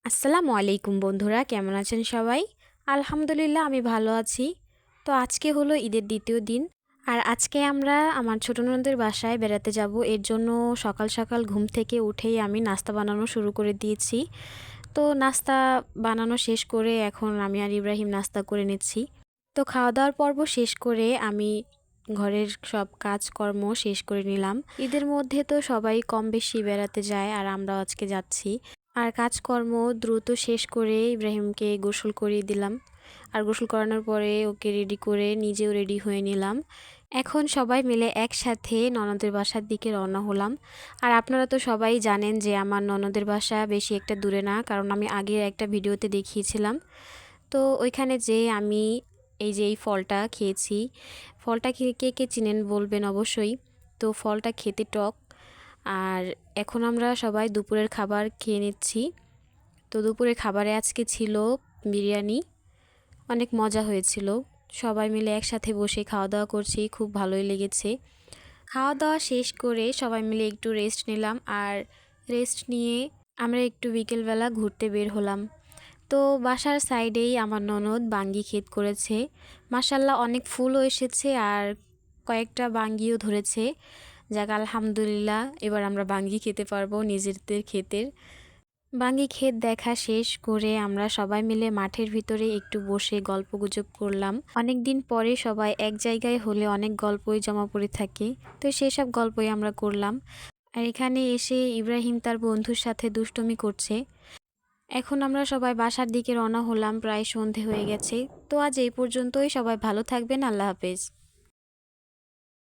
আসসালামু আলাইকুম বন্ধুরা, কেমন আছেন সবাই? আলহামদুলিল্লাহ আমি ভালো আছি। তো আজকে হলো ঈদের দ্বিতীয় দিন। আর আজকে আমরা আমার ছোট ননদের বাসায় বেড়াতে যাব। এর জন্য সকাল সকাল ঘুম থেকে উঠেই আমি নাস্তা বানানো শুরু করে দিয়েছি। তো নাস্তা বানানো শেষ করে এখন আমি আর ইব্রাহিম নাস্তা করে নিচ্ছি। তো খাওয়া দাওয়ার পর্ব শেষ করে আমি ঘরের সব কাজকর্ম শেষ করে নিলাম। ঈদের মধ্যে তো সবাই কম বেশি বেড়াতে যায়, আর আমরাও আজকে যাচ্ছি। আর কাজকর্ম দ্রুত শেষ করে ইব্রাহিমকে গোসল করিয়ে দিলাম। আর গোসল করানোর পরে ওকে রেডি করে নিজেও রেডি হয়ে নিলাম। এখন সবাই মিলে একসাথে ননদের বাসার দিকে রওনা হলাম। আর আপনারা তো সবাই জানেন যে আমার ননদের বাসা বেশি একটা দূরে না, কারণ আমি আগের একটা ভিডিওতে দেখিয়েছিলাম। তো ওইখানে যে আমি এই ফলটা খেয়েছি। ফলটা খেয়ে কে কে চিনেন বলবেন অবশ্যই। তো ফলটা খেতে টক। আর এখন আমরা সবাই দুপুরের খাবার খেয়ে নিচ্ছি। তো দুপুরের খাবারে আজকে ছিল বিরিয়ানি। অনেক মজা হয়েছিল। সবাই মিলে একসাথে বসে খাওয়া দাওয়া করছি, খুব ভালোই লেগেছে। খাওয়া দাওয়া শেষ করে সবাই মিলে একটু রেস্ট নিলাম। আর রেস্ট নিয়ে আমরা একটু বিকেলবেলা ঘুরতে বের হলাম। তো বাসার সাইডেই আমার ননদ বাঙ্গি ক্ষেত করেছে। মাশাল্লাহ অনেক ফুলও এসেছে, আর কয়েকটা বাঙ্গিও ধরেছে। যাক আলহামদুলিল্লাহ, এবার আমরা বাঙ্গি খেতে পারবো নিজেদের ক্ষেতের। বাঙ্গি ক্ষেত দেখা শেষ করে আমরা সবাই মিলে মাঠের ভিতরে একটু বসে গল্পগুজব করলাম। অনেক দিন পরে সবাই এক জায়গায় হলে অনেক গল্পই জমা পড়ে থাকে। তো সেসব গল্পই আমরা করলাম। আর এখানে এসে ইব্রাহিম তার বন্ধুর সাথে দুষ্টুমি করছে। এখন আমরা সবাই বাসার দিকে রওনা হলাম, প্রায় সন্ধে হয়ে গেছে। তো আজ এই পর্যন্তই, সবাই ভালো থাকবেন, আল্লাহ হাফেজ।